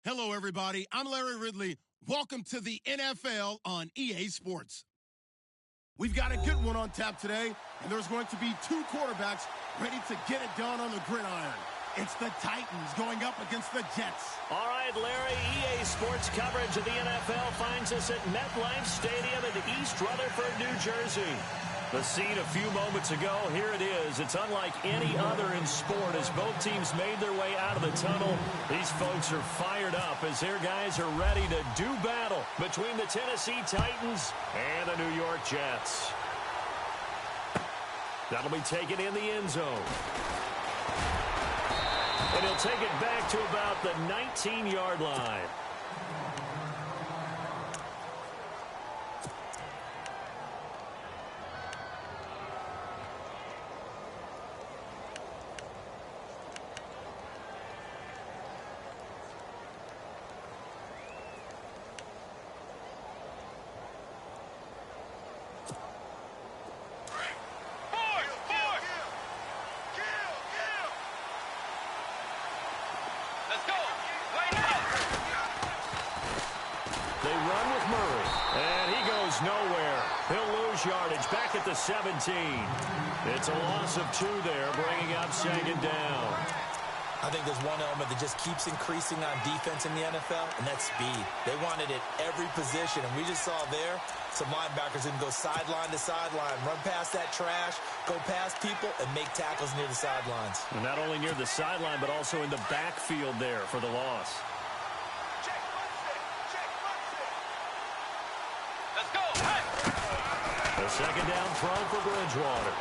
Hello, everybody. I'm Larry Ridley. Welcome to the NFL on EA Sports. We've got a good one on tap today, and there's going to be two quarterbacks ready to get it done on the gridiron. It's the Titans going up against the Jets. All right, Larry, EA Sports coverage of the NFL finds us at MetLife Stadium in East Rutherford, New Jersey. The scene a few moments ago, here it is. It's unlike any other in sport as both teams made their way out of the tunnel. These folks are fired up as their guys are ready to do battle between the Tennessee Titans and the New York Jets. That'll be taken in the end zone. And he'll take it back to about the 19-yard line. Nowhere. He'll lose yardage back at the 17. It's a loss of 2 there, bringing up second down. I think there's one element that just keeps increasing on defense in the NFL, and that's speed. They want it at every position, and we just saw there some linebackers who can go sideline to sideline, run past that trash, go past people, and make tackles near the sidelines. And not only near the sideline, but also in the backfield there for the loss. The second down throw for Bridgewater.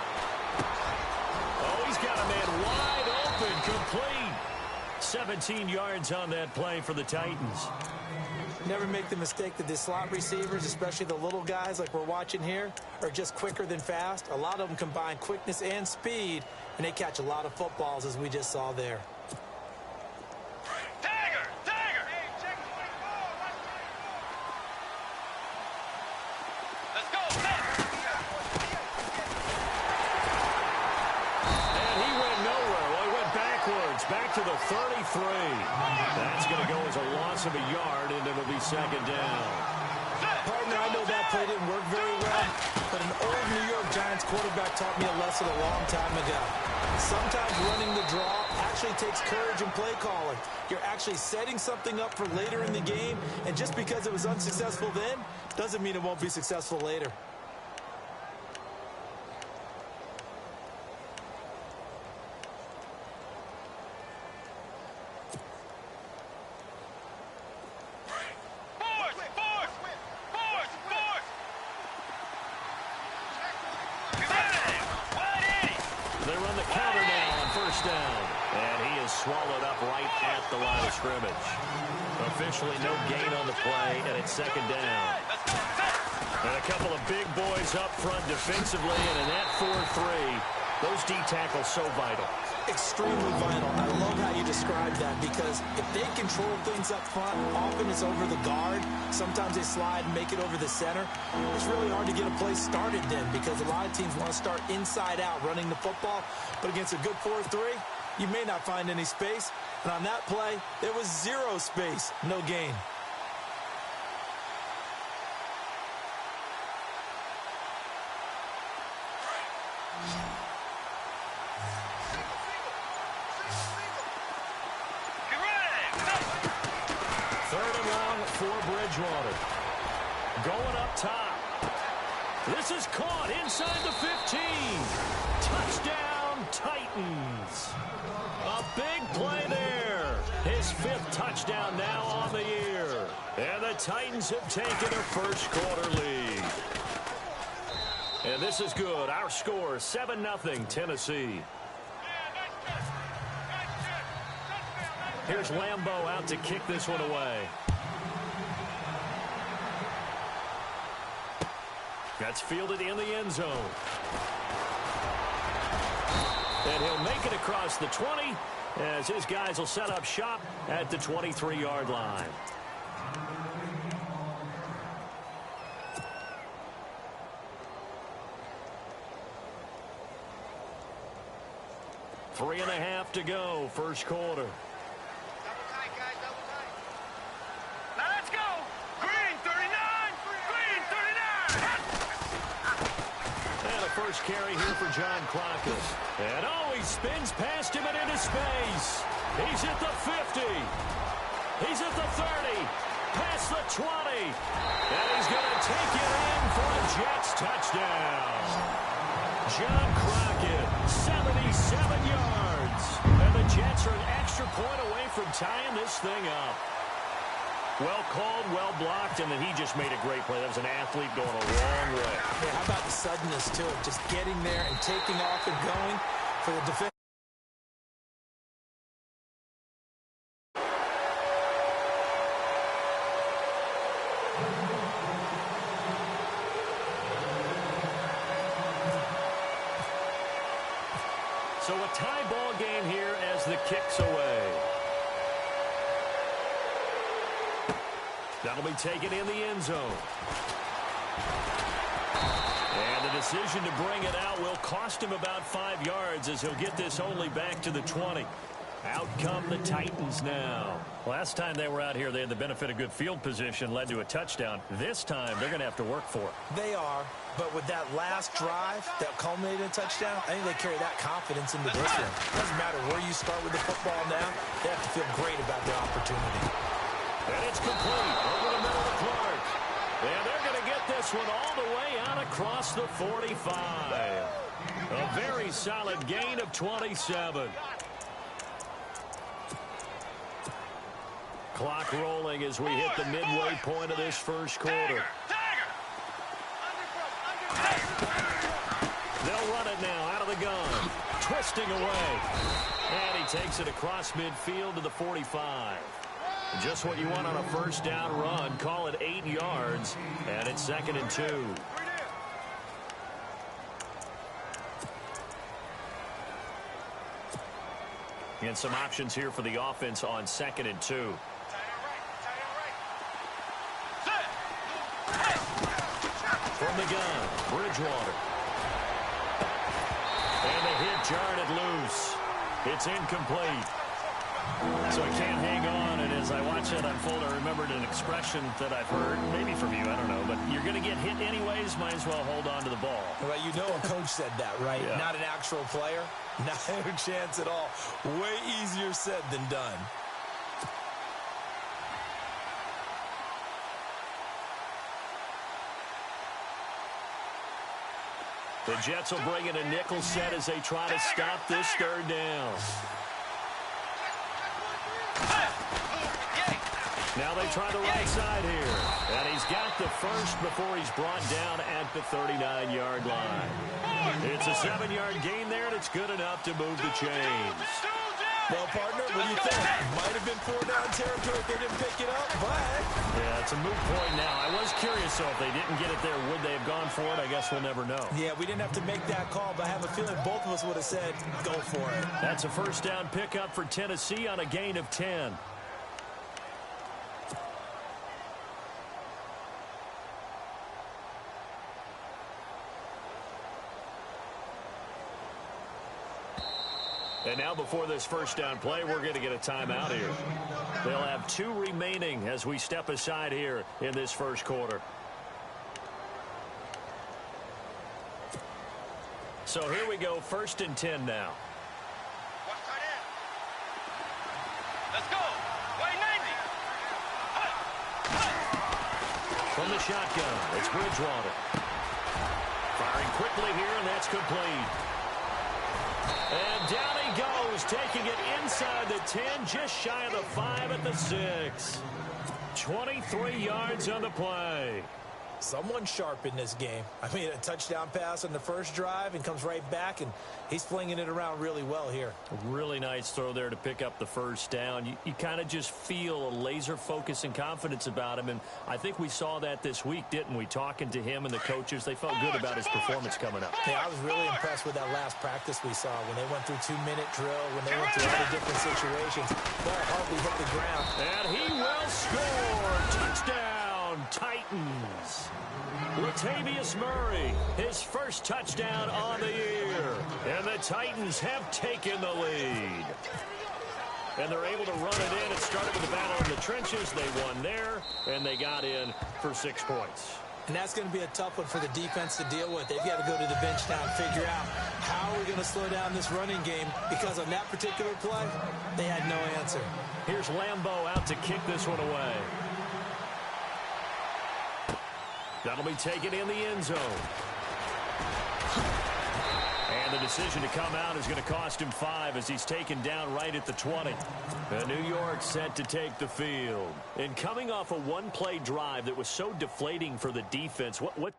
Oh, he's got a man wide open, complete. 17 yards on that play for the Titans. Never make the mistake that the slot receivers, especially the little guys like we're watching here, are just quicker than fast. A lot of them combine quickness and speed, and they catch a lot of footballs, as we just saw there. Back to the 33. That's going to go as a loss of a yard, and it'll be second down. Partner, I know that play didn't work very well, but an old New York Giants quarterback taught me a lesson a long time ago. Sometimes running the draw actually takes courage in play calling. You're actually setting something up for later in the game, and just because it was unsuccessful then doesn't mean it won't be successful later. Swallowed up right at the line of scrimmage. Officially no gain on the play, and it's second down. And a couple of big boys up front defensively, and in that 4-3, those D tackles so vital. Extremely vital. I love how you described that, because if they control things up front, often it's over the guard. Sometimes they slide and make it over the center. It's really hard to get a play started then, because a lot of teams want to start inside out running the football. But against a good 4-3, you may not find any space, and on that play, there was 0 space, no gain. Third and long for Bridgewater. Going up top. This is caught inside the 15. Touchdown, Titans. A big play there. His 5th touchdown now on the year. And the Titans have taken a first quarter lead. And this is good. Our score, 7-0 Tennessee. Here's Lambeau out to kick this one away. That's fielded in the end zone. And he'll make it across the 20 as his guys will set up shop at the 23-yard line. Three and a half to go, first quarter. first carry here for John Crockett. And, he spins past him and into space. He's at the 50. He's at the 30. Past the 20. And he's going to take it in for a Jets touchdown. John Crockett, 77 yards. And the Jets are an extra point away from tying this thing up. Well called, well blocked, and then he just made a great play. That was an athlete going a long way. Yeah, how about the suddenness to it? Just getting there and taking off and going for the defense. So a tie ball game here as the kick's away. That'll be taken in the end zone. And the decision to bring it out will cost him about 5 yards as he'll get this only back to the 20. Out come the Titans now. Last time they were out here, they had the benefit of good field position, led to a touchdown. This time, they're going to have to work for it. They are, but with that last drive that culminated in a touchdown, I think they carry that confidence into this one. Doesn't matter where you start with the football now, they have to feel great about their opportunity. And it's complete over the middle of Clark. And they're going to get this one all the way out across the 45. A very solid gain of 27. Clock rolling as we hit the midway point of this first quarter. They'll run it now out of the gun. Twisting away. And he takes it across midfield to the 45. Just what you want on a first down run. Call it 8 yards. And it's 2nd and 2. And some options here for the offense on 2nd and 2. From the gun, Bridgewater. And the hit jarred it loose. It's incomplete. So I can't hang on, and as I watch that unfold, I remembered an expression that I've heard, maybe from you, I don't know, but you're going to get hit anyways, might as well hold on to the ball. Well, you know a coach said that, right? Yeah. Not an actual player. Not a chance at all. Way easier said than done. The Jets will bring in a nickel set as they try to stop this third down. Now they try the right side here. And he's got the first before he's brought down at the 39-yard line. It's a 7-yard gain there, and it's good enough to move the chains. Well, partner, what do you think? Might have been 4-down territory if they didn't pick it up, but... Yeah, it's a moot point now. I was curious, though, if they didn't get it there, would they have gone for it? I guess we'll never know. Yeah, we didn't have to make that call, but I have a feeling both of us would have said, go for it. That's a first down pickup for Tennessee on a gain of 10. And now before this first down play, we're going to get a timeout here. They'll have 2 remaining as we step aside here in this first quarter. So here we go, 1st and 10 now. Let's go. Way 90. From the shotgun, it's Bridgewater. Firing quickly here, and that's complete. And down he goes, taking it inside the 10, just shy of the 5 at the 6. 23 yards on the play. Someone sharp in this game. I mean, a touchdown pass on the first drive and comes right back, and he's flinging it around really well here. A really nice throw there to pick up the first down. You kind of just feel a laser focus and confidence about him, and I think we saw that this week, didn't we? Talking to him and the coaches, they felt good about his performance coming up. Yeah, I was really impressed with that last practice we saw when they went through 2-minute drill, when they went through all the different situations. Ball hardly hit the ground. And he will score. Touchdown, Titans. Latavius Murray, his first touchdown on the year. And the Titans have taken the lead. And they're able to run it in. It started with the battle in the trenches. They won there, and they got in for 6 points. And that's going to be a tough one for the defense to deal with. They've got to go to the bench now and figure out how are we going to slow down this running game, because on that particular play, they had no answer. Here's Lambeau out to kick this one away. That'll be taken in the end zone. And the decision to come out is going to cost him 5 as he's taken down right at the 20. And New York set to take the field. And coming off a one-play drive that was so deflating for the defense, what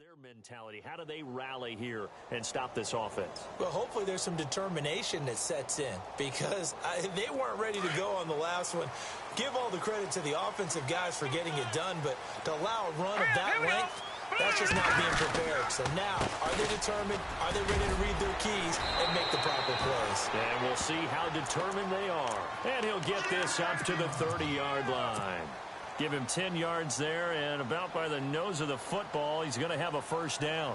their mentality? How do they rally here and stop this offense? Well, hopefully there's some determination that sets in, because they weren't ready to go on the last one. Give all the credit to the offensive guys for getting it done, but to allow a run of that length, that's just not being prepared. So now, are they determined? Are they ready to read their keys and make the proper plays? And we'll see how determined they are. And he'll get this up to the 30-yard line. Give him 10 yards there, and about by the nose of the football, he's going to have a first down.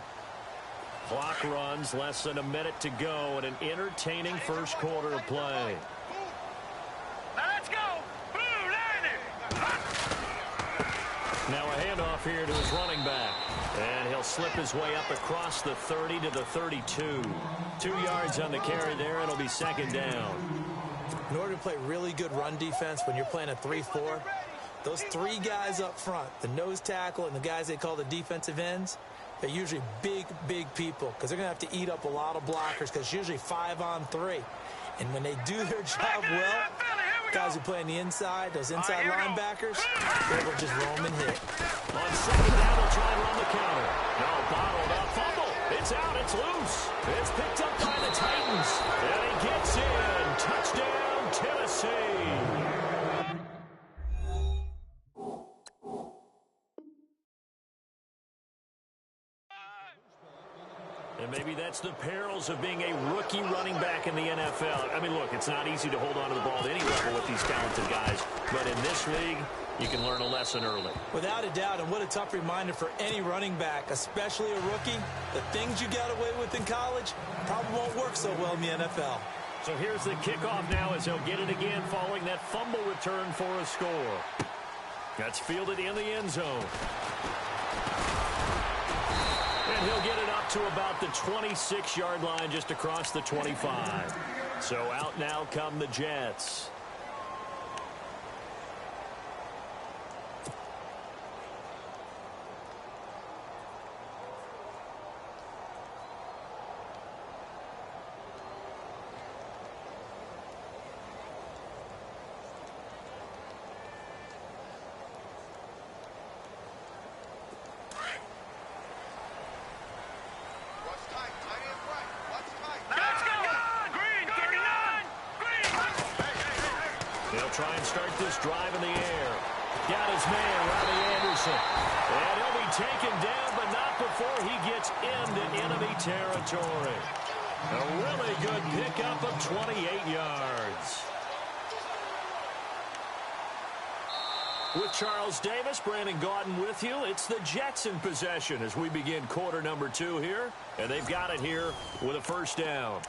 Clock runs, less than a minute to go, and an entertaining first quarter of play. Now let's go. Blue 90. Now a handoff here to his running back. And he'll slip his way up across the 30 to the 32. 2 yards on the carry there. It'll be second down. In order to play really good run defense when you're playing a 3-4, those 3 guys up front, the nose tackle and the guys they call the defensive ends, they're usually big, big people, because they're going to have to eat up a lot of blockers, because it's usually 5-on-3. And when they do their job well, guys who play on the inside, those inside linebackers, they will just roam and hit. On second down, they'll try and run the counter. No, bottled up, fumble. It's out, it's loose. It's picked up by the Titans. And he gets in. Touchdown, Tennessee. And maybe that's the perils of being a rookie running back in the NFL. I mean, look, it's not easy to hold on to the ball at any level with these talented guys. But in this league, you can learn a lesson early. Without a doubt, and what a tough reminder for any running back, especially a rookie. The things you got away with in college probably won't work so well in the NFL. So here's the kickoff now as he'll get it again following that fumble return for a score. That's fielded in the end zone. And he'll get it up to about the 26-yard line, just across the 25. So out now come the Jets. Try and start this drive in the air. Got his man, Robbie Anderson. And he'll be taken down, but not before he gets into enemy territory. A really good pickup of 28 yards. With Charles Davis, Brandon Gaudin with you. It's the Jets in possession as we begin quarter number 2 here. And they've got it here with a first down.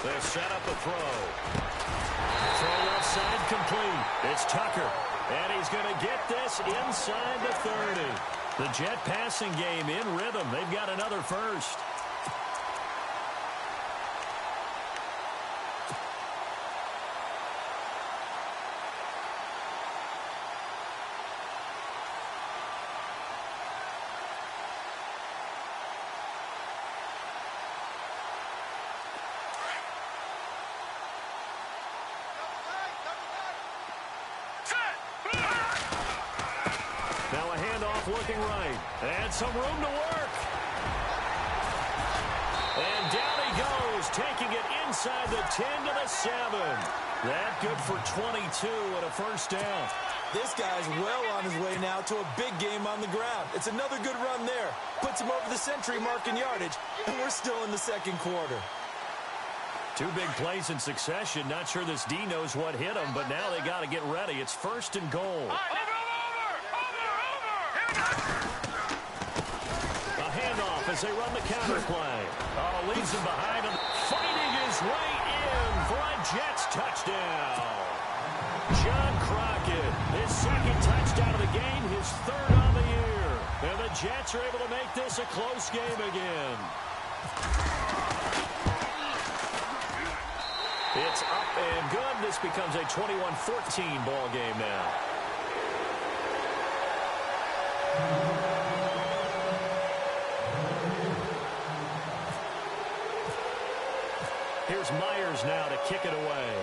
They'll set up a throw. Throw left side complete. It's Tucker. And he's going to get this inside the 30. The Jet passing game in rhythm. They've got another first. right. And some room to work. And down he goes, taking it inside the 10 to the 7. That good for 22 and a first down. This guy's well on his way now to a big game on the ground. It's another good run there. Puts him over the century mark in yardage, and we're still in the second quarter. Two big plays in succession. Not sure this D knows what hit him, but now they got to get ready. It's first and goal. A handoff as they run the counter play. Oh, leaves him behind him. Fighting his way in for a Jets touchdown. John Crockett, his second touchdown of the game, his third on the year. And the Jets are able to make this a close game again. It's up and good. This becomes a 21-14 ball game now. Here's Myers now to kick it away.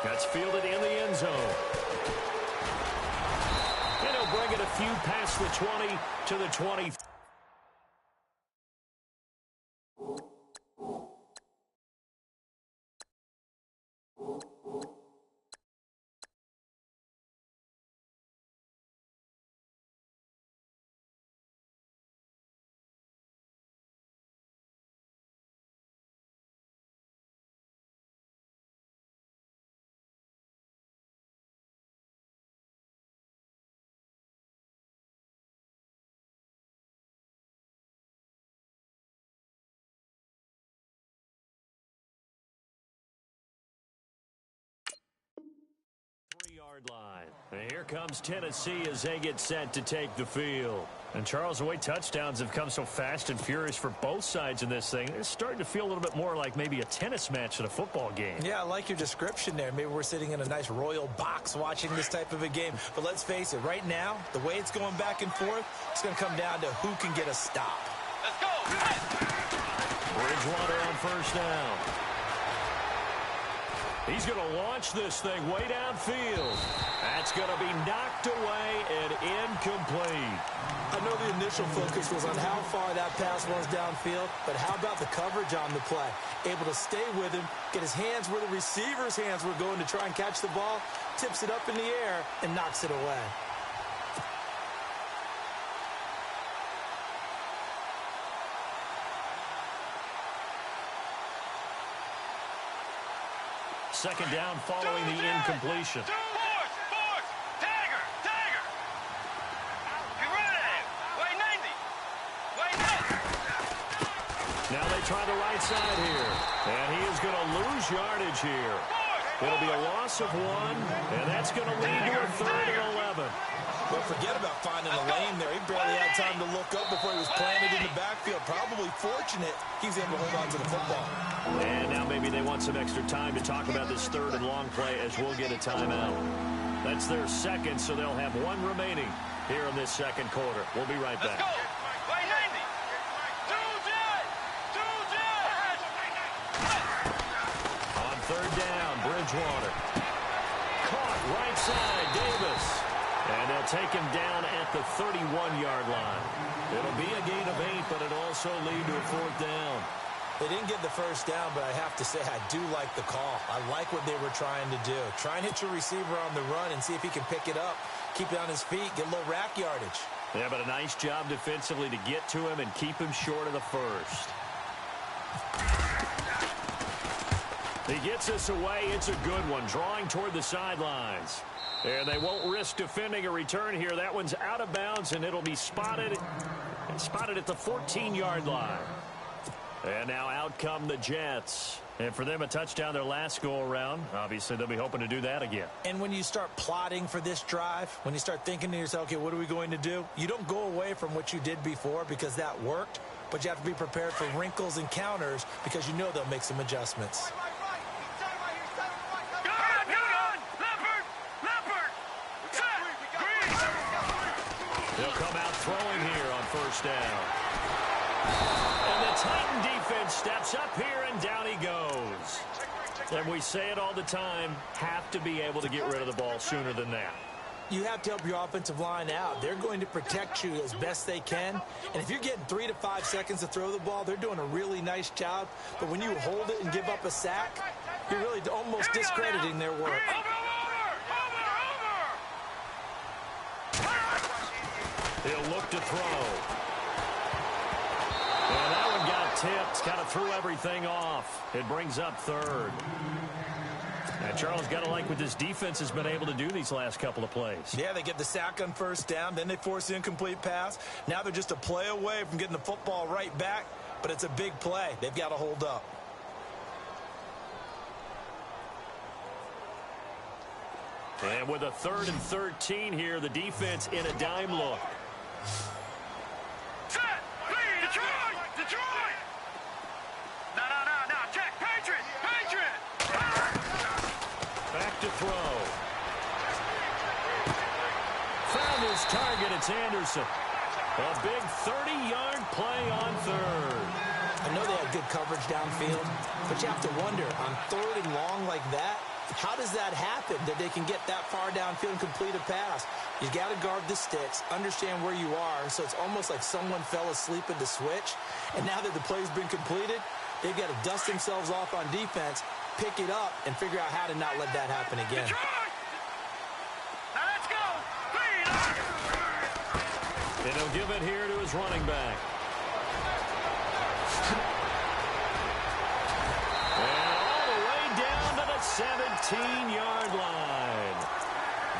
That's fielded in the end zone. And he'll bring it a few past the 20 to the 20. Line. And here comes Tennessee as they get set to take the field. And Charles, the way touchdowns have come so fast and furious for both sides in this thing, it's starting to feel a little bit more like maybe a tennis match than a football game. Yeah, I like your description there. Maybe we're sitting in a nice royal box watching this type of a game. But let's face it, right now, the way it's going back and forth, it's going to come down to who can get a stop. Let's go. Bridgewater on first down. He's going to launch this thing way downfield. That's going to be knocked away and incomplete. I know the initial focus was on how far that pass was downfield, but how about the coverage on the play? Able to stay with him, get his hands where the receiver's hands were going to try and catch the ball, tips it up in the air, and knocks it away. Second down following the incompletion. Force. Tiger. You ready? Way 90. Now they try the right side here. And he is going to lose yardage here. It'll be a loss of 1, and that's going to lead to a third and 11. Well, forget about finding a lane there. He barely had time to look up before he was planted in the backfield. Probably fortunate he was able to hold on to the football. And now maybe they want some extra time to talk about this third and long play as we'll get a timeout. That's their second, so they'll have 1 remaining here in this second quarter. We'll be right back. Let's go. Way 90. On third down, Bridgewater. Caught right side, Davis. And they'll take him down at the 31-yard line. It'll be a gain of 8, but it'll also lead to a fourth down. They didn't get the first down, but I have to say I do like the call. I like what they were trying to do. Try and hit your receiver on the run and see if he can pick it up. Keep it on his feet, get a little rack yardage. Yeah, but a nice job defensively to get to him and keep him short of the first. He gets us away. It's a good one, drawing toward the sidelines. And they won't risk defending a return here. That one's out of bounds, and it'll be spotted at the 14-yard line. And now out come the Jets. And for them, a touchdown their last go-around. Obviously, they'll be hoping to do that again. And when you start plotting for this drive, when you start thinking to yourself, okay, what are we going to do? You don't go away from what you did before because that worked, but you have to be prepared for wrinkles and counters because you know they'll make some adjustments. They'll come out throwing here on first down. And the Titan defense steps up here, and down he goes. And we say it all the time, have to be able to get rid of the ball sooner than that. You have to help your offensive line out. They're going to protect you as best they can. And if you're getting 3 to 5 seconds to throw the ball, they're doing a really nice job. But when you hold it and give up a sack, you're really almost discrediting their work. He'll look to throw. And that one got tipped. Kind of threw everything off. It brings up third. And Charles, got to like what this defense has been able to do these last couple of plays. Yeah, they get the sack on first down. Then they force the incomplete pass. Now they're just a play away from getting the football right back. But it's a big play. They've got to hold up. And with a 3rd and 13 here, the defense in a dime look. Set! Lead! Detroit! Detroit! No. Check! Patriot! Patriot! Back to throw. Found his target. It's Anderson. A big 30-yard play on third. I know they had good coverage downfield, but you have to wonder, on 3rd and long like that, how does that happen that they can get that far downfield and complete a pass? You got to guard the sticks, understand where you are, so it's almost like someone fell asleep in the switch, and now that the play's been completed, they've got to dust themselves off on defense, pick it up, and figure out how to not let that happen again. Detroit! Now let's go! Lead! And he'll give it here to his running back. And all the way down to the 17-yard line.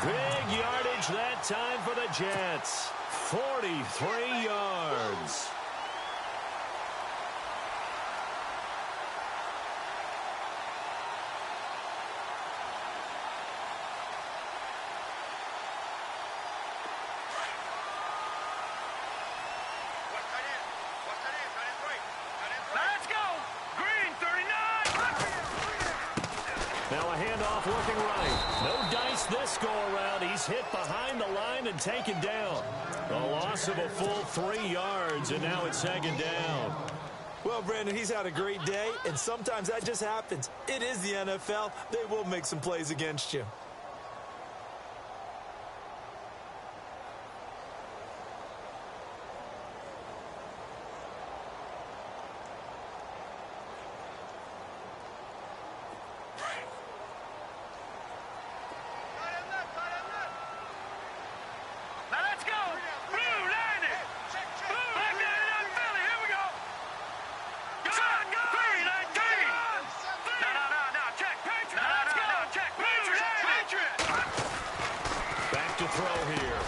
Big yardage that time for the Jets. 43 yards. Let's go! Green, 39! Now a handoff looking right. No dice this go-around. He's hit behind the line and taken down. A loss of a full 3 yards, and now it's 2nd down. Well, Brandon, he's had a great day, and sometimes that just happens. It is the NFL. They will make some plays against you. Now let's go! Blue, landing! Blue, landing on Philly, here we go! Shot, green, 19! No, check, Patriot! Now let's go! Check, Patriot! Back to throw here.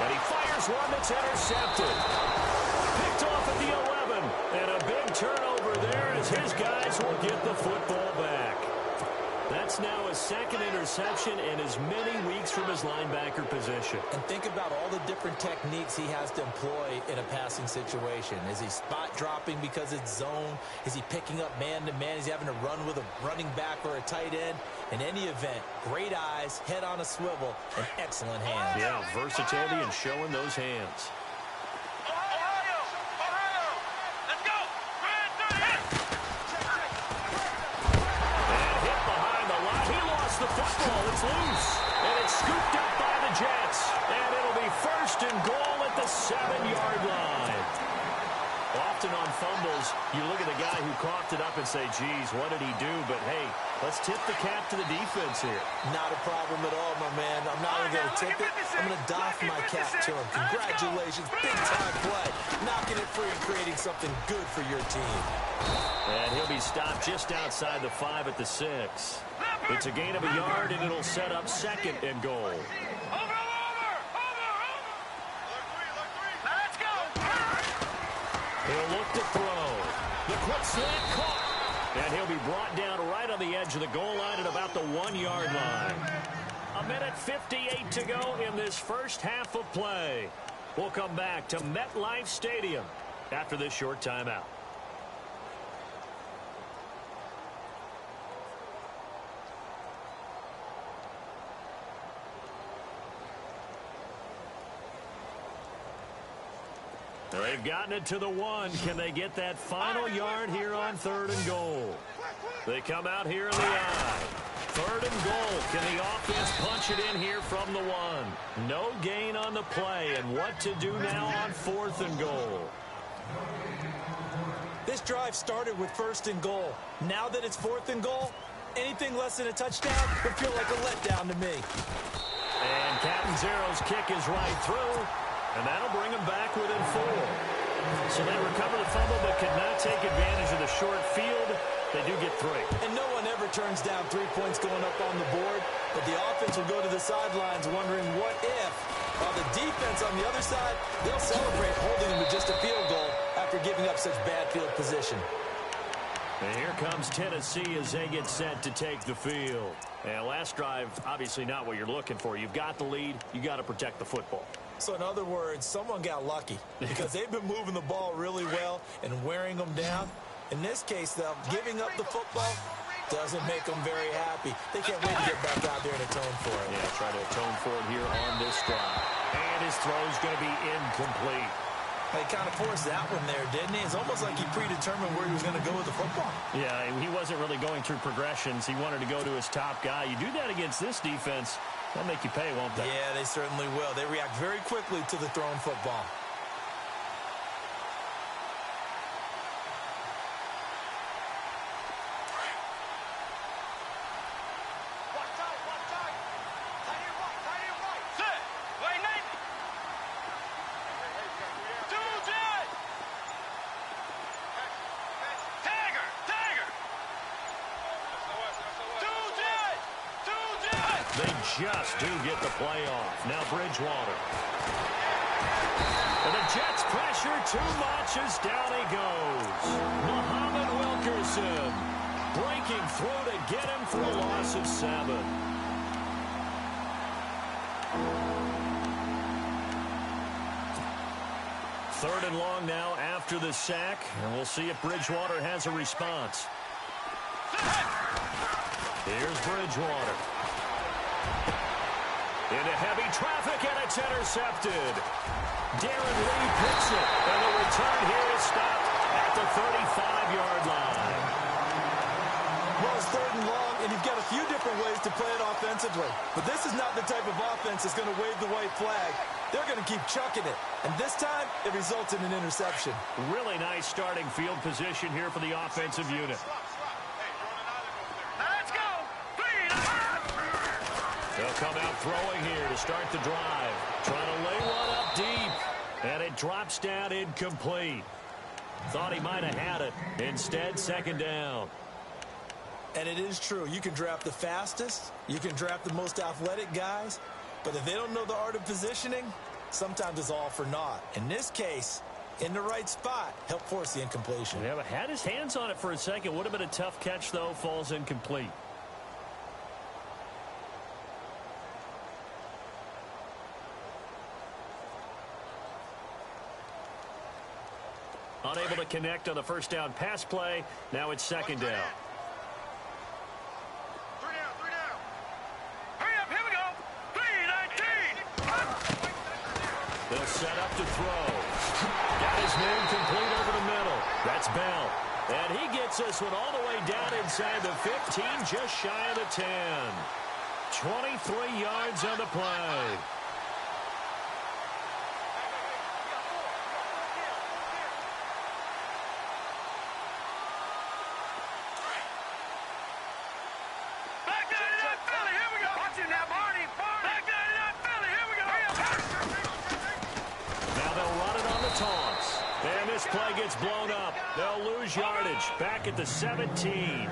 And he fires one that's intercepted. Picked off at the 11. And a big turnover there as his guys will get the football back. That's now his 2nd interception in as many weeks from his linebacker position. And think about all the different techniques he has to employ in a passing situation. Is he spot dropping because it's zone? Is he picking up man-to-man? Is he having to run with a running back or a tight end? In any event, great eyes, head on a swivel, and excellent hands. Yeah, versatility and showing those hands. Ohio! Let's go! Grand 38! And hit behind the line. He lost the football. It's loose. And it's scooped up by the Jets. And it'll be 1st and goal at the 7-yard line. Often on fumbles, you look at the guy who coughed it up and say, geez, what did he do? But, hey, let's tip the cap to the defense here. Not a problem at all, my man. I'm not even going to tip it. I'm going to doff my cap to him. Congratulations. Big-time play. Knocking it free and creating something good for your team. And he'll be stopped just outside the 5 at the 6. It's a gain of a yard, and it'll set up 2nd and goal. Over! Let's go! He'll look to throw. The quick slant caught. And he'll be brought down right on the edge of the goal line at about the 1-yard line. 1:58 to go in this first half of play. We'll come back to MetLife Stadium after this short timeout. They've gotten it to the 1. Can they get that final yard here on 3rd and goal? They come out here in the I. 3rd and goal. Can the offense punch it in here from the 1? No gain on the play. And what to do now on 4th and goal? This drive started with 1st and goal. Now that it's 4th and goal, anything less than a touchdown would feel like a letdown to me. And Captain Zero's kick is right through, and that'll bring them back within 4. So they recover the fumble but could not take advantage of the short field. They do get 3. And no one ever turns down 3 points going up on the board, but the offense will go to the sidelines wondering what if. While the defense on the other side, they'll celebrate holding them to just a field goal after giving up such bad field position. And here comes Tennessee as they get set to take the field. And last drive, obviously not what you're looking for. You've got the lead. You got to protect the football. So in other words, someone got lucky because they've been moving the ball really well and wearing them down. In this case, though, giving up the football doesn't make them very happy. They can't wait to get back out there and atone for it. Yeah, try to atone for it here on this drive. And his throw's going to be incomplete. He kind of forced that one there, didn't he? It's almost like he predetermined where he was going to go with the football. Yeah, he wasn't really going through progressions. He wanted to go to his top guy. You do that against this defense, they'll make you pay, won't they? Yeah, they certainly will. They react very quickly to the thrown football. They just do get the play off. Now Bridgewater. And the Jets pressure too much as down he goes. Muhammad Wilkerson breaking through to get him for a loss of 7. Third and long now after the sack, and we'll see if Bridgewater has a response. Here's Bridgewater. Into heavy traffic, and it's intercepted. Darren Lee picks it, and the return here is stopped at the 35-yard line. Well, it's 3rd and long, and you've got a few different ways to play it offensively. But this is not the type of offense that's going to wave the white flag. They're going to keep chucking it. And this time, it results in an interception. Really nice starting field position here for the offensive unit. They'll come out throwing here to start the drive. Trying to lay one up deep. And it drops down incomplete. Thought he might have had it. Instead, 2nd down. And it is true. You can draft the fastest. You can draft the most athletic guys. But if they don't know the art of positioning, sometimes it's all for naught. In this case, in the right spot, helped force the incompletion. Yeah, but had his hands on it for a second. Would have been a tough catch, though. Falls incomplete. Unable to connect on the first down pass play. Now it's 2nd down. 3 down, 3 down. Hurry up, here we go. 3-19. They'll set up to throw. Got his man complete over the middle. That's Bell. And he gets this one all the way down inside the 15, just shy of the 10. 23 yards on the play. Play gets blown up. They'll lose yardage. Back at the 17.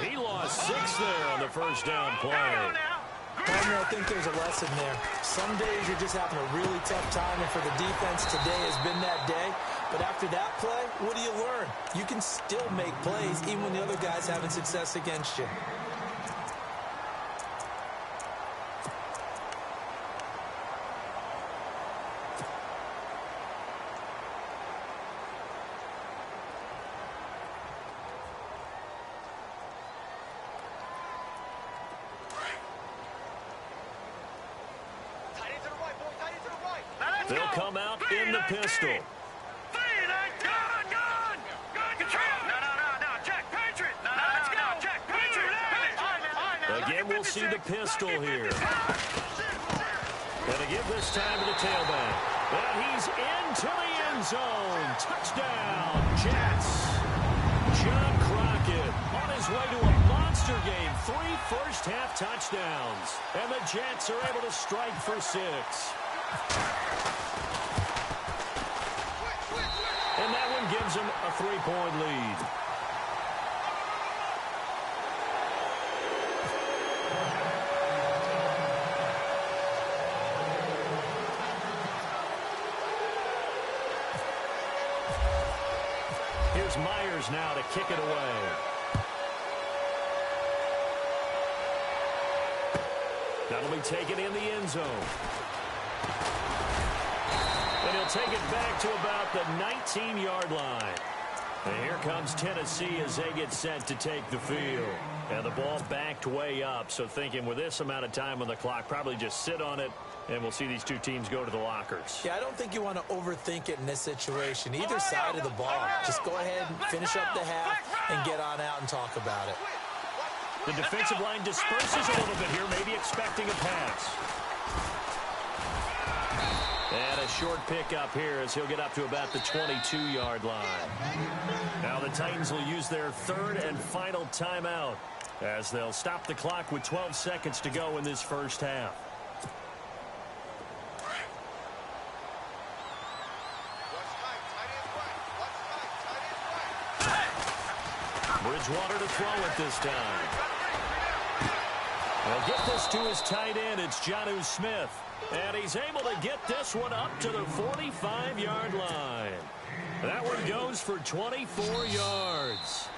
He lost 6 there on the first down play. Partner, I think there's a lesson there. Some days you're just having a really tough time, and for the defense, today has been that day. But after that play, what do you learn? You can still make plays even when the other guy's having success against you. They'll come out in the pistol. Again, we'll see the pistol here. Going to give this time to the tailback. And he's into the end zone. Touchdown, Jets. John Crockett on his way to a monster game. 3 first-half touchdowns. And the Jets are able to strike for 6. And that one gives them a 3-point lead. Here's Myers now to kick it away. That'll be taken in the end zone. And he'll take it back to about the 19-yard line. And here comes Tennessee as they get set to take the field. And the ball backed way up, so thinking with this amount of time on the clock, probably just sit on it, and we'll see these two teams go to the lockers. Yeah, I don't think you want to overthink it in this situation. Either side of the ball. Just go ahead and finish up the half and get on out and talk about it. The defensive line disperses a little bit here, maybe expecting a pass. And a short pickup here as he'll get up to about the 22-yard line. Now the Titans will use their third and final timeout as they'll stop the clock with 12 seconds to go in this first half. Bridgewater to throw it this time. He'll get this to his tight end. It's Jonnu Smith. And he's able to get this one up to the 45-yard line. That one goes for 24 yards.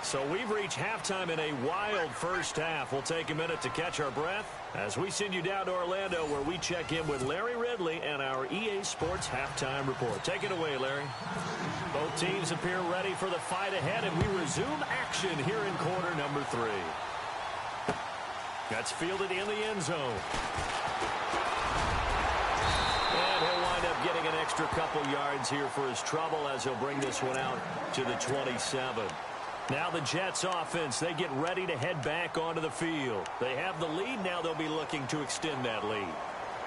So we've reached halftime in a wild first half. We'll take a minute to catch our breath as we send you down to Orlando, where we check in with Larry Ridley and our EA Sports halftime report. Take it away, Larry. Both teams appear ready for the fight ahead, and we resume action here in quarter number 3. That's fielded in the end zone. And he'll wind up getting an extra couple yards here for his trouble as he'll bring this one out to the 27. Now the Jets offense, they get ready to head back onto the field. They have the lead. Now they'll be looking to extend that lead.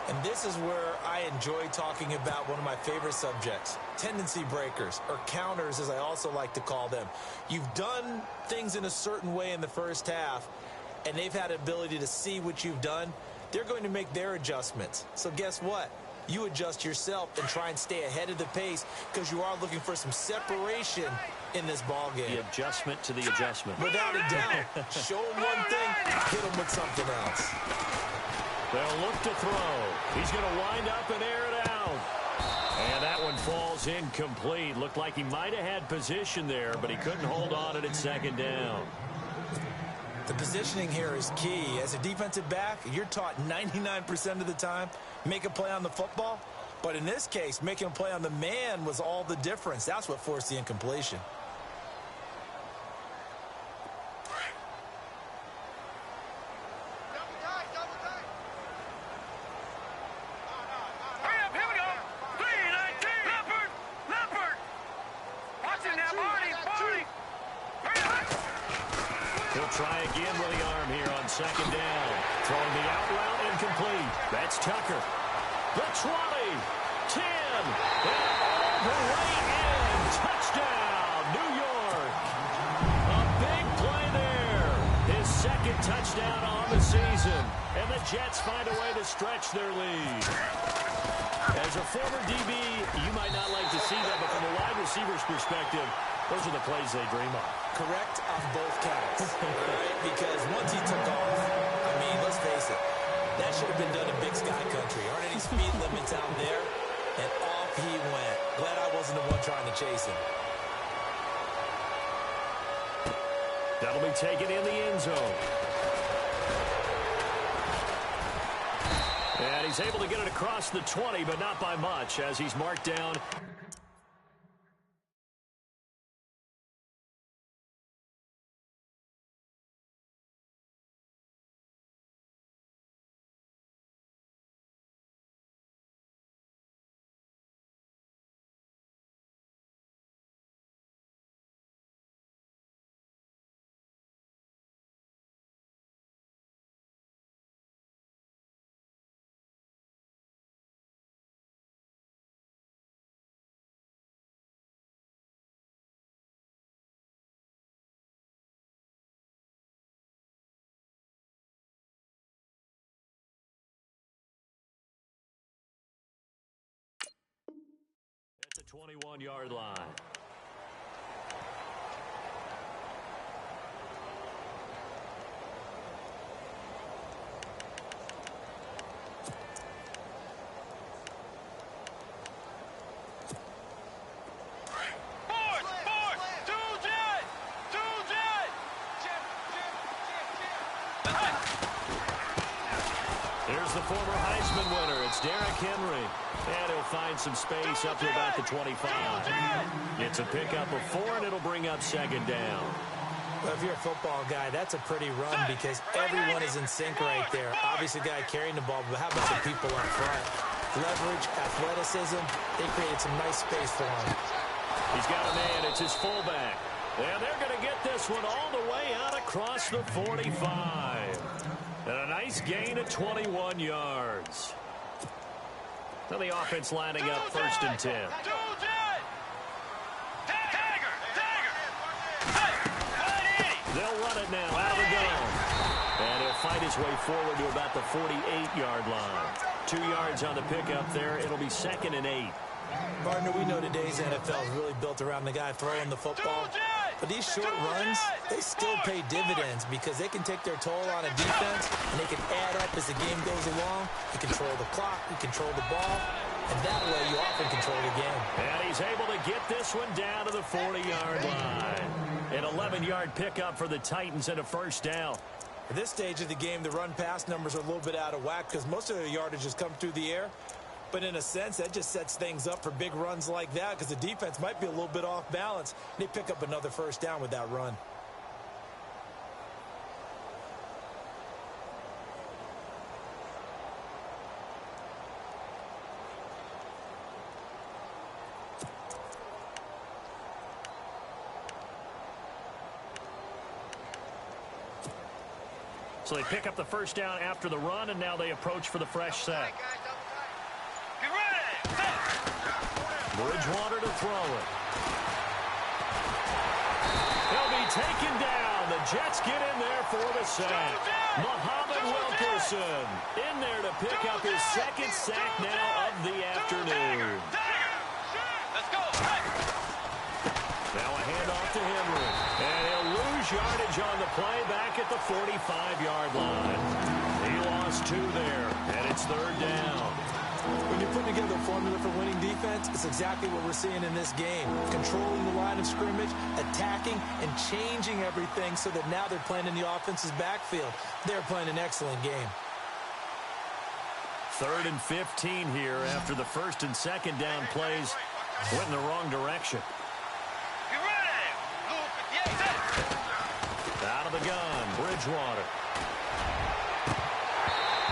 And this is where I enjoy talking about one of my favorite subjects, tendency breakers, or counters as I also like to call them. You've done things in a certain way in the first half, and they've had the ability to see what you've done. They're going to make their adjustments. So guess what? You adjust yourself and try and stay ahead of the pace because you are looking for some separation in this ball game. The adjustment to the adjustment. Without a doubt. Show them one thing, hit them with something else. They'll look to throw. He's going to wind up and air it out. And that one falls incomplete. Looked like he might have had position there, but he couldn't hold on at second down. The positioning here is key. As a defensive back, you're taught 99% of the time, make a play on the football. But in this case, making a play on the man was all the difference. That's what forced the incompletion. He'll try again with the arm here on second down. Throwing the out route incomplete. That's Tucker. The 20, 10, and all the way in. Touchdown, New York. A big play there. His second touchdown on the season. And the Jets find a way to stretch their lead. As a former DB, you might not like to see that, but from a wide receiver's perspective, those are the plays they dream of. Correct on both counts, right? Because once he took off, I mean, let's face it, that should have been done in Big Sky Country. Aren't any speed limits out there? And off he went. Glad I wasn't the one trying to chase him. That'll be taken in the end zone. And he's able to get it across the 20, but not by much as he's marked down 21-yard line. Here's the former Heisman winner. It's Derrick Henry. And he'll find some space up to about the 25. It's a pickup of 4, and it'll bring up second down. Well, if you're a football guy, that's a pretty run because everyone is in sync right there. Obviously, the guy carrying the ball, but how about the people up front? Leverage, athleticism, they created some nice space for him. He's got a man. It's his fullback. And they're going to get this one all the way out across the 45. And a nice gain of 21 yards. Now the offense lining up 1st and 10. They'll run it now out of the gun. And he'll fight his way forward to about the 48-yard line. 2 yards on the pickup there. It'll be 2nd and 8. Partner, we know today's NFL is really built around the guy throwing the football. But these short runs, they still pay dividends because they can take their toll on a defense, and they can add up as the game goes along. You control the clock, you control the ball, and that way you often control the game. And he's able to get this one down to the 40-yard line. An 11-yard pickup for the Titans and a 1st down. At this stage of the game, the run-pass numbers are a little bit out of whack because most of their yardage has come through the air. But in a sense, that just sets things up for big runs like that because the defense might be a little bit off balance. They pick up another 1st down with that run. So they pick up the 1st down after the run, and now they approach for the fresh set. Bridgewater to throw it. He'll be taken down. The Jets get in there for the sack. Muhammad Wilkerson in there to pick up his 2nd sack now of the afternoon. Now a handoff to Henry. And he'll lose yardage on the play back at the 45-yard line. He lost 2 there, and it's 3rd down. When you're putting together a formula for winning defense, it's exactly what we're seeing in this game. Controlling the line of scrimmage, attacking, and changing everything so that now they're playing in the offense's backfield. They're playing an excellent game. 3rd and 15 here after the 1st and 2nd down plays went in the wrong direction. Out of the gun, Bridgewater.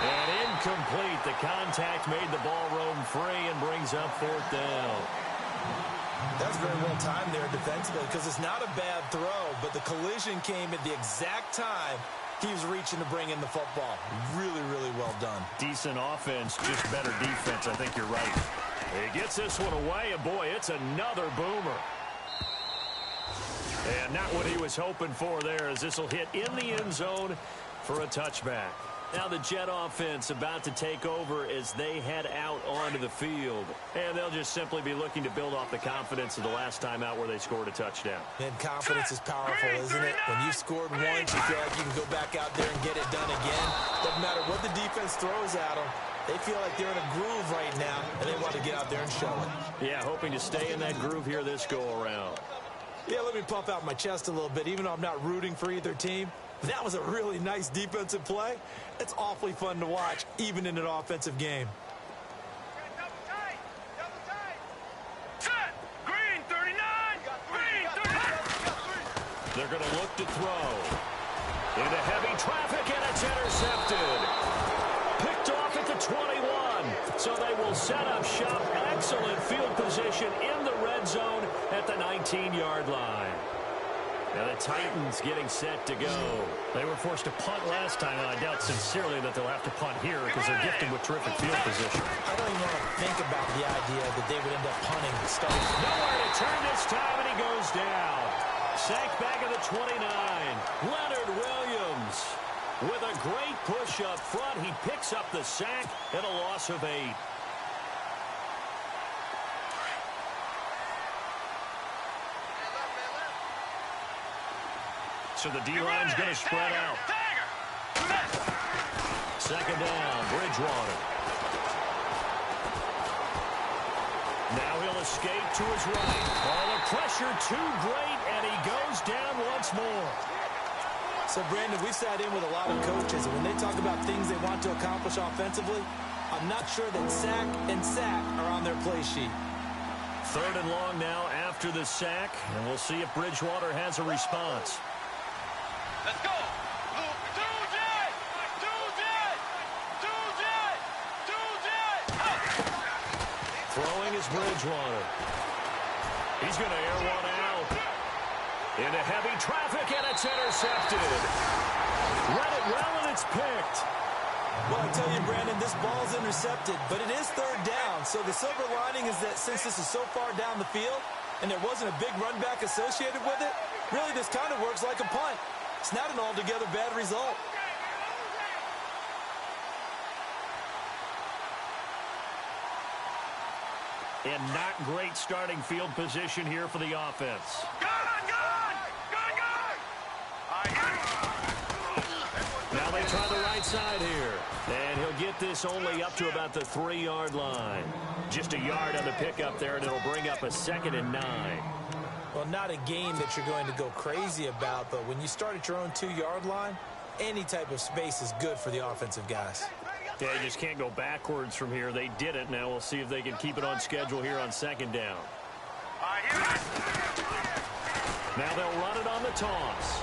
And incomplete. The contact made the ball roam free and brings up 4th down. That's very well timed there defensively because it's not a bad throw, but the collision came at the exact time he was reaching to bring in the football. Really, really well done. Decent offense, just better defense. I think you're right. He gets this one away, and boy, it's another boomer. And not what he was hoping for there, as this will hit in the end zone for a touchback. Now the Jet offense about to take over as they head out onto the field. And they'll just simply be looking to build off the confidence of the last time out where they scored a touchdown. And confidence is powerful, isn't it? When you've scored once, you feel like you can go back out there and get it done again. Doesn't matter what the defense throws at them. They feel like they're in a groove right now, and they want to get out there and show it. Yeah, hoping to stay in that groove here this go-around. Yeah, let me puff out my chest a little bit, even though I'm not rooting for either team. That was a really nice defensive play. It's awfully fun to watch, even in an offensive game. Set! Green 39! Green 39! They're going to look to throw. Into heavy traffic, and it's intercepted. Picked off at the 21. So they will set up shop. Excellent field position in the red zone at the 19-yard line. Now the Titans getting set to go. They were forced to punt last time, and I doubt sincerely that they'll have to punt here because they're gifted with terrific field position. I don't even want to think about the idea that they would end up punting the start. Nowhere to turn this time, and he goes down. Sacked back at the 29. Leonard Williams with a great push up front. He picks up the sack and a loss of 8. So the D-line's going to spread out. Second down, Bridgewater. Now he'll escape to his right. Oh, the pressure too great, and he goes down once more. So, Brandon, we've sat in with a lot of coaches, and when they talk about things they want to accomplish offensively, I'm not sure that sack and sack are on their play sheet. Third and long now after the sack, and we'll see if Bridgewater has a response. Let's go. Throwing is Bridgewater. He's going to air one out. Into heavy traffic, and it's intercepted. Read it well, and it's picked. Well, I tell you, Brandon, this ball's intercepted, but it is third down. So the silver lining is that since this is so far down the field and there wasn't a big run back associated with it, really this kind of works like a punt. It's not an altogether bad result. And not great starting field position here for the offense. Now they try the right side here. And he'll get this only up to about the 3-yard line. Just a yard on the pickup there, and it'll bring up a 2nd and 9. Well, not a game that you're going to go crazy about, but when you start at your own 2-yard line, any type of space is good for the offensive guys. Yeah, you just can't go backwards from here. They did it. Now we'll see if they can keep it on schedule here on 2nd down. Now they'll run it on the toss.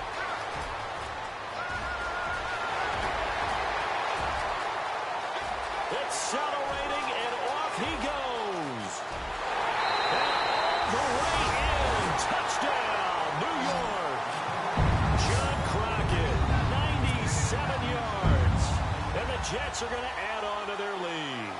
Accelerating, and off he goes. And all the way in. Touchdown, New York. John Crockett, 97 yards. And the Jets are going to add on to their lead.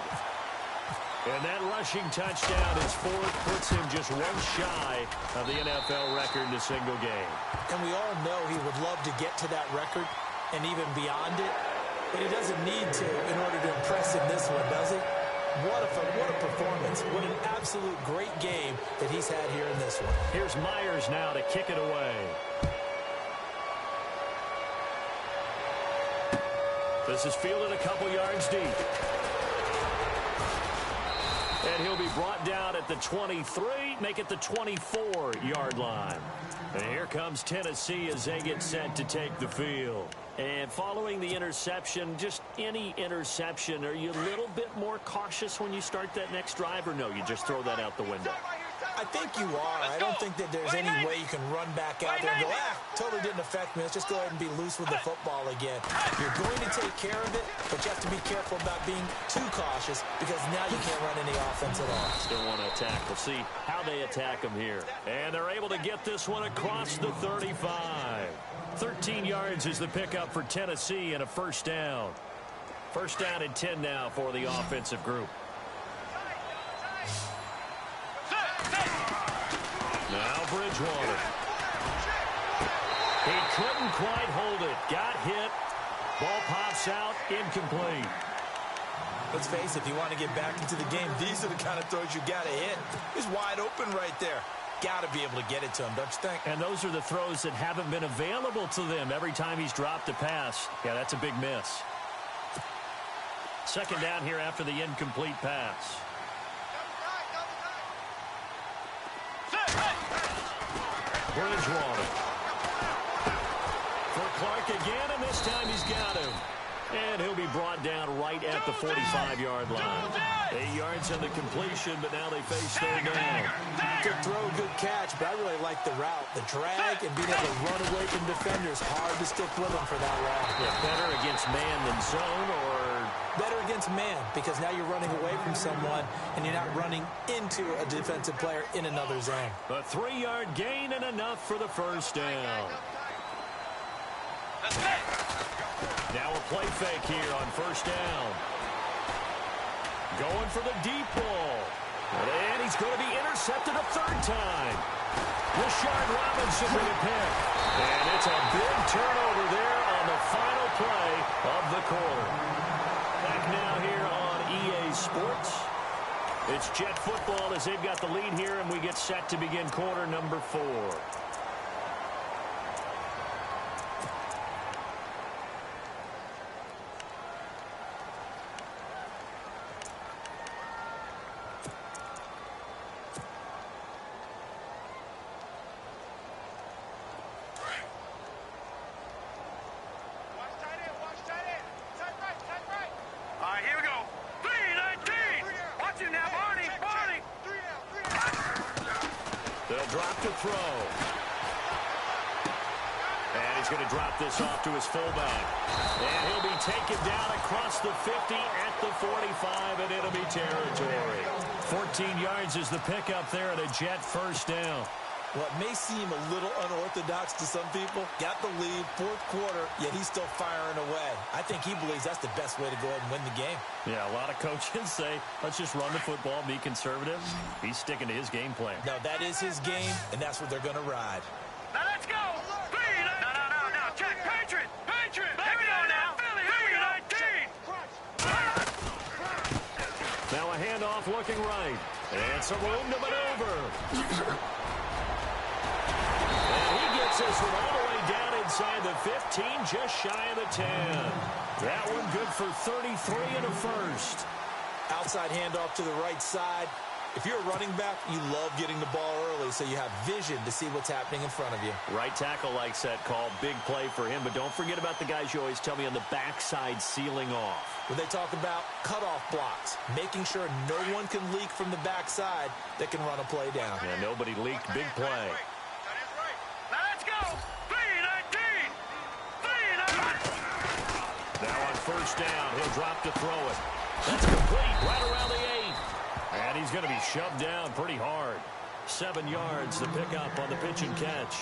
And that rushing touchdown is fourth, puts him just one shy of the NFL record in a single game. And we all know he would love to get to that record and even beyond it, but he doesn't need to in order to impress in this one, does he? What a performance. What an absolute great game that he's had here in this one. Here's Myers now to kick it away. This is fielded a couple yards deep. And he'll be brought down at the 23, make it the 24-yard line. And here comes Tennessee as they get set to take the field. And following the interception, just any interception, are you a little bit more cautious when you start that next drive, or no, you just throw that out the window? I think you are. I don't think that there's any way you can run back out there and go, totally didn't affect me. Let's just go ahead and be loose with the football again. You're going to take care of it, but you have to be careful about being too cautious because now you can't run any offense at all. Still want to attack. We'll see how they attack them here. And they're able to get this one across the 35. 13 yards is the pickup for Tennessee and a first down. First down and 10 now for the offensive group. Now Bridgewater. He couldn't quite hold it. Got hit. Ball pops out. Incomplete. Let's face it, if you want to get back into the game, these are the kind of throws you got to hit. He's wide open right there. Got to be able to get it to him, don't you think? And those are the throws that haven't been available to them every time he's dropped a pass. Yeah, that's a big miss. Second down here after the incomplete pass. Bridgewater. For Clark again, and this time he's got him. And he'll be brought down right at the 45-yard line. 8 yards on the completion, but now they face third down. Good throw, good catch, but I really like the route. The drag and being able to run away from defenders. Hard to stick with them for that long. Yeah, better against man than zone, or better against man, because now you're running away from someone and you're not running into a defensive player in another zone. A 3-yard gain and enough for the first down. Now a play fake here on first down. Going for the deep ball. And he's going to be intercepted a third time. Rashard Robinson with a pick. And it's a big turnover there on the final play of the quarter. Back now here on EA Sports. It's Jet football as they've got the lead here, and we get set to begin quarter number 4. They'll drop to throw. And he's going to drop this off to his fullback. And he'll be taken down across the 50 at the 45, and it'll be territory. 14 yards is the pickup there, and a Jet first down. Well, it may seem a little unorthodox to some people. Got the lead, fourth quarter, yet he's still firing away. I think he believes that's the best way to go ahead and win the game. Yeah, a lot of coaches say, let's just run the football, be conservative. He's sticking to his game plan. No, that is his game, and that's what they're going to ride. Now let's go. No. Check. Patriot. Here we go now. Philly. Here we go. 19. Now a handoff looking right. And some room to maneuver. And he gets this one all the way down inside the 15, just shy of the 10. That one good for 33 and a first. Outside handoff to the right side. If you're a running back, you love getting the ball early so you have vision to see what's happening in front of you. Right tackle likes that call. Big play for him. But don't forget about the guys you always tell me on the backside sealing off. When they talk about cutoff blocks, making sure no one can leak from the backside that can run a play down. Yeah, nobody leaked. Big play. Now let's go. 3-19. Now on first down, he'll drop to throw it. That's complete right around the 8. And he's going to be shoved down pretty hard. 7 yards, the pickup on the pitch and catch.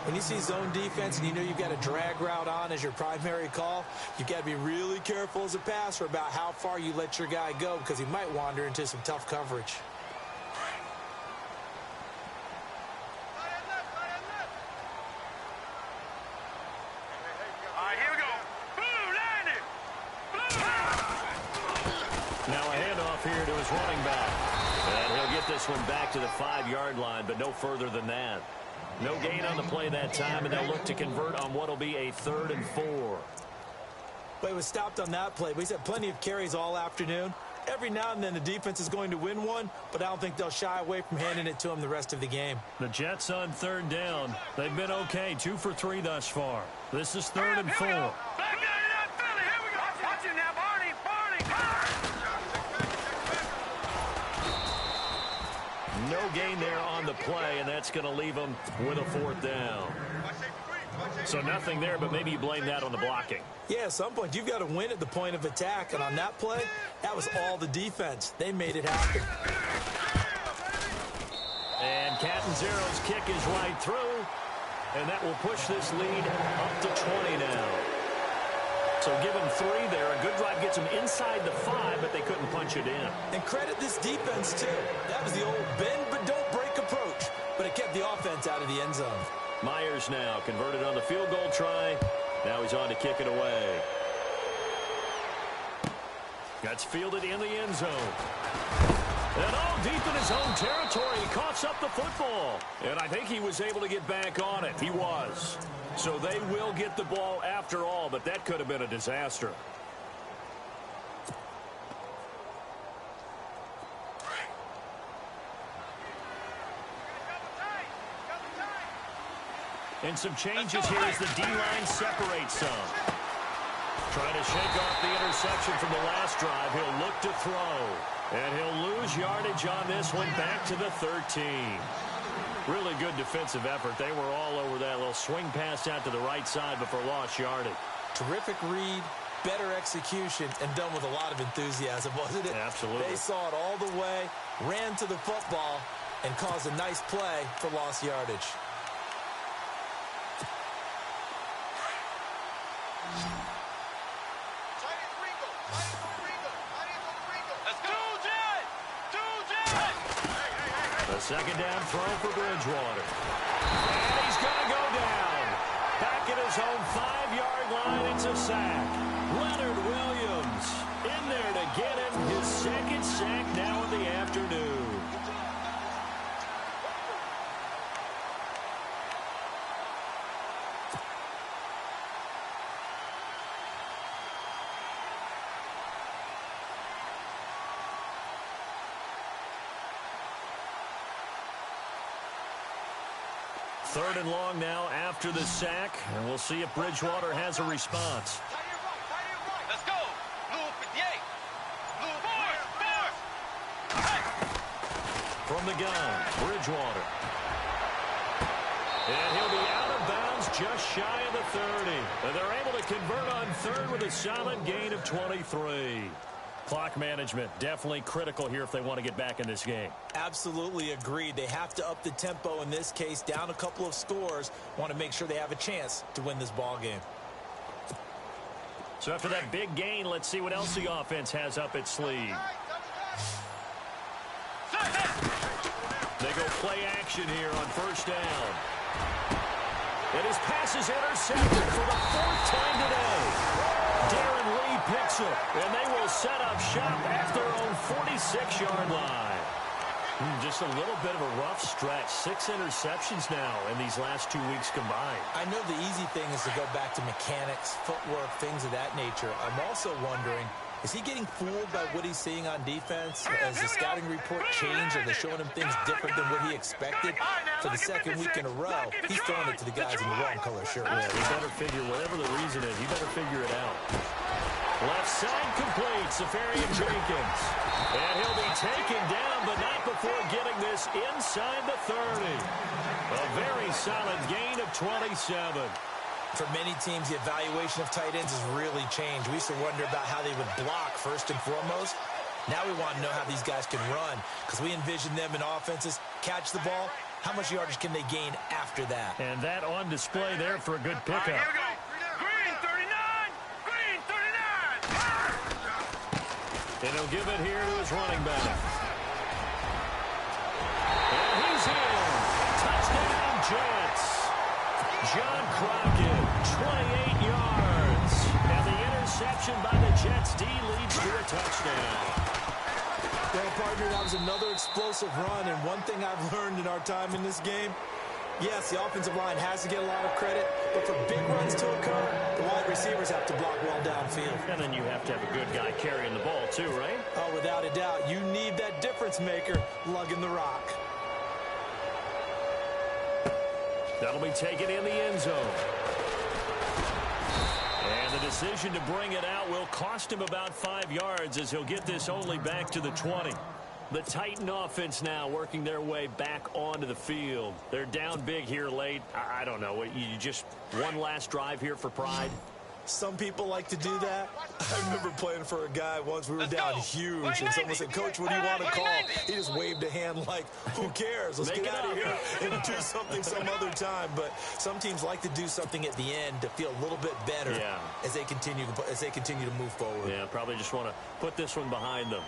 When you see zone defense and you know you've got a drag route on as your primary call, you've got to be really careful as a passer about how far you let your guy go because he might wander into some tough coverage. All right, here we go. Blue, landing. Now a handoff here to his running back. And he'll get this one back to the 5-yard line, but no further than that. No gain on the play that time, and they'll look to convert on what will be a 3rd and 4. But he was stopped on that play. He's had plenty of carries all afternoon. Every now and then the defense is going to win one, but I don't think they'll shy away from handing it to him the rest of the game. The Jets on 3rd down. They've been okay, 2 for 3 thus far. This is 3rd and 4. Back down in that Philly. Here we go. Watch it now, Barney. No gain there on the play, and that's going to leave them with a 4th down. So nothing there, but maybe you blame that on the blocking. Yeah, at some point you've got to win at the point of attack, and on that play, that was all the defense. They made it happen. And Catanzero's kick is right through, and that will push this lead up to 20 now. So give them 3 there. A good drive gets them inside the 5, but they couldn't punch it in. And credit this defense, too. That was the old bend but don't break approach, but it kept the offense out of the end zone. Myers now converted on the field goal try. Now he's on to kick it away. That's fielded in the end zone. And all deep in his own territory, he coughs up the football. And I think he was able to get back on it. He was. So they will get the ball after all, but that could have been a disaster. And some changes here as the D-line separates some. Trying to shake off the interception from the last drive. He'll look to throw. And he'll lose yardage on this one back to the 13. Really good defensive effort. They were all over that little swing pass out to the right side before lost yardage. Terrific read, better execution, and done with a lot of enthusiasm, wasn't it? Absolutely. They saw it all the way, ran to the football, and caused a nice play for lost yardage. A second down throw for Bridgewater. And he's going to go down. Back at his own 5-yard line, it's a sack. Leonard Williams in there to get him his 2nd sack now in the afternoon. Third and long now after the sack, and we'll see if Bridgewater has a response. Let's go. Blue 58. Blue 4. From the gun, Bridgewater. And he'll be out of bounds just shy of the 30. And they're able to convert on third with a solid gain of 23. Clock management, definitely critical here if they want to get back in this game. Absolutely agreed. They have to up the tempo in this case, down a couple of scores. Want to make sure they have a chance to win this ball game. So after that big gain, let's see what else the offense has up its sleeve. They go play action here on first down. And his pass is intercepted for the 4th time today. Darren Lee picks it, and they will set up shop at their own 46-yard line. Just a little bit of a rough stretch. 6 interceptions now in these last 2 weeks combined. I know the easy thing is to go back to mechanics, footwork, things of that nature. I'm also wondering, is he getting fooled by what he's seeing on defense? Has the scouting report changed? Are they showing him things different than what he expected? For the 2nd week in a row, he's throwing it to the guys in the wrong color shirt. Yeah, he better figure, whatever the reason is, he better figure it out. Left side complete, Safarian Jenkins. And he'll be taken down, but not before getting this inside the 30. A very solid gain of 27. For many teams, the evaluation of tight ends has really changed. We used to wonder about how they would block first and foremost. Now we want to know how these guys can run, because we envision them in offenses catch the ball. How much yardage can they gain after that? And that on display there for a good pickup. Here we go. Green 39. Green 39. And he'll give it here to his running back. And he's in. Touchdown, Jets. John Crockett, 28 yards. And the interception by the Jets D leads to a touchdown. Well, partner, that was another explosive run, and one thing I've learned in our time in this game, yes, the offensive line has to get a lot of credit, but for big runs to occur, the wide receivers have to block well downfield. And then you have to have a good guy carrying the ball too, right? Oh, without a doubt, you need that difference maker lugging the rock. That'll be taken in the end zone. And the decision to bring it out will cost him about 5 yards as he'll get this only back to the 20. The Titan offense now working their way back onto the field. They're down big here late. I don't know. You just one last drive here for pride? Some people like to do that. I remember playing for a guy once. We were down huge, and someone said, "Coach, what do you want to call?" He just waved a hand like, "Who cares? Let's get out of here and do something some other time." But some teams like to do something at the end to feel a little bit better as they continue to move forward. Yeah, probably just want to put this one behind them.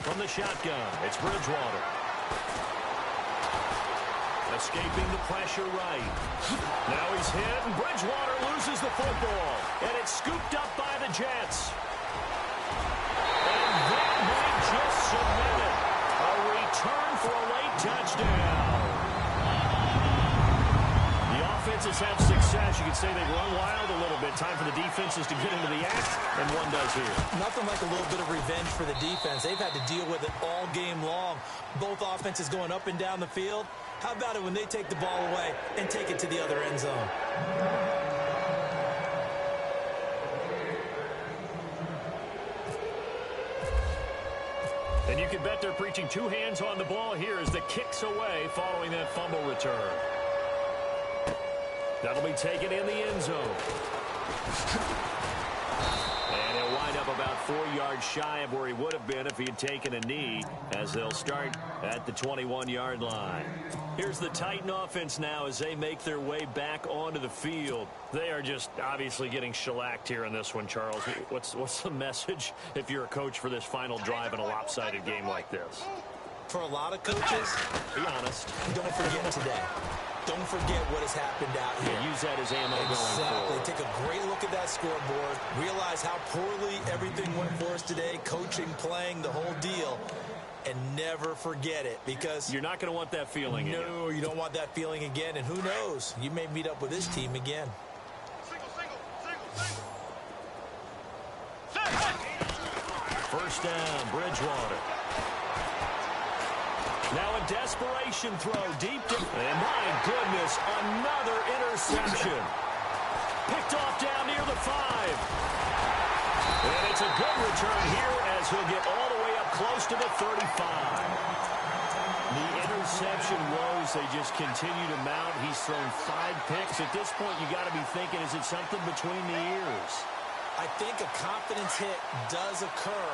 From the shotgun, it's Bridgewater. Escaping the pressure right. Now he's hit, and Bridgewater loses the football. And it's scooped up by the Jets. And that might just submit it. A return for a late touchdown. The offenses have success. You could say they run wild a little bit. Time for the defenses to get into the act, and one does here. Nothing like a little bit of revenge for the defense. They've had to deal with it all game long. Both offenses going up and down the field. How about it when they take the ball away and take it to the other end zone? And you can bet they're preaching 2 hands on the ball here as the kick's away following that fumble return. That'll be taken in the end zone. And he'll wind up about 4 yards shy of where he would have been if he had taken a knee, as they'll start at the 21-yard line. Here's the Titan offense now as they make their way back onto the field. They are just obviously getting shellacked here in this one, Charles. What's the message if you're a coach for this final drive in a lopsided game like this? For a lot of coaches, be honest, don't forget today. Don't forget what has happened out here. Yeah, use that as ammo going forward. Take a great look at that scoreboard. Realize how poorly everything went for us today. Coaching, playing, the whole deal. And never forget it, because you're not going to want that feeling again. No, you don't want that feeling again. And who knows? You may meet up with this team again. First down, Bridgewater. Now a desperation throw deep. And my goodness, another interception. Picked off down near the 5. And it's a good return here as he'll get all the way up close to the 35. The interception woes, they just continue to mount. He's thrown 5 picks. At this point, you got to be thinking, is it something between the ears? I think a confidence hit does occur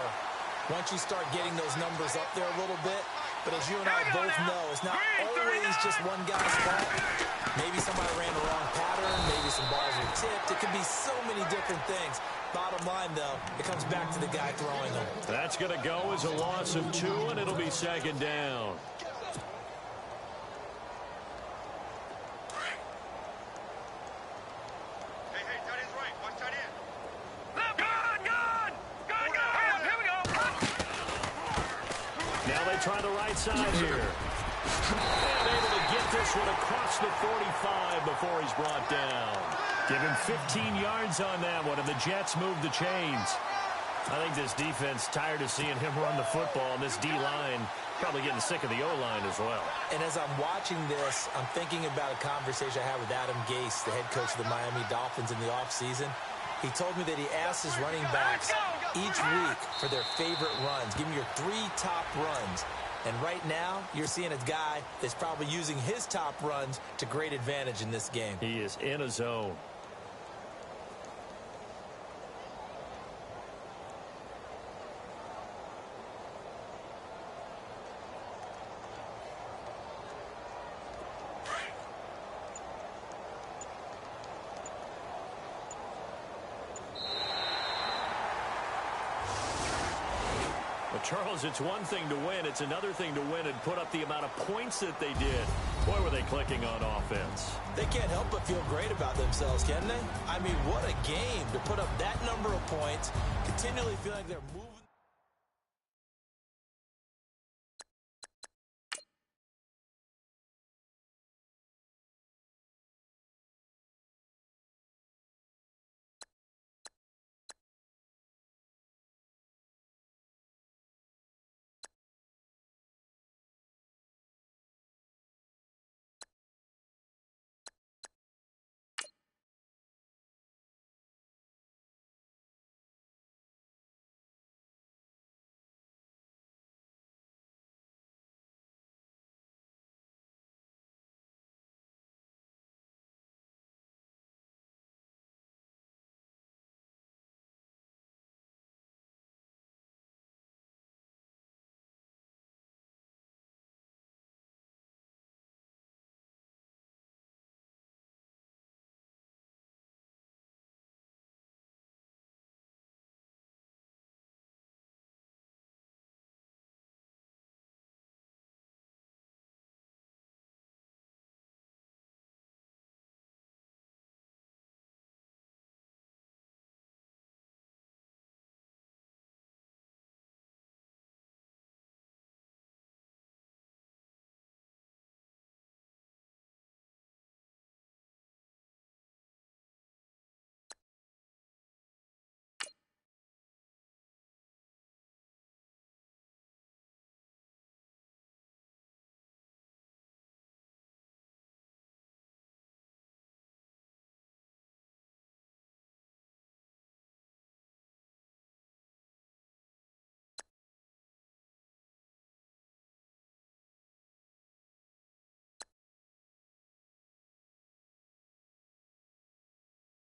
once you start getting those numbers up there a little bit. But as you and I both know, it's not always just one guy's fault. Maybe somebody ran the wrong pattern. Maybe some balls were tipped. It could be so many different things. Bottom line, though, it comes back to the guy throwing them. That's going to go as a loss of 2, and it'll be second down. Try the right side here. And able to get this one across the 45 before he's brought down. Give him 15 yards on that one, and the Jets move the chains. I think this defense tired of seeing him run the football, and this D-line probably getting sick of the O-line as well. And as I'm watching this, I'm thinking about a conversation I had with Adam Gase, the head coach of the Miami Dolphins in the offseason. He told me that he asked his running backs each week for their favorite runs. Give me your 3 top runs. And right now, you're seeing a guy that's probably using his top runs to great advantage in this game. He is in a zone. Charles, it's one thing to win. It's another thing to win and put up the amount of points that they did. Boy, were they clicking on offense. They can't help but feel great about themselves, can they? I mean, what a game to put up that number of points, continually feeling like they're moving.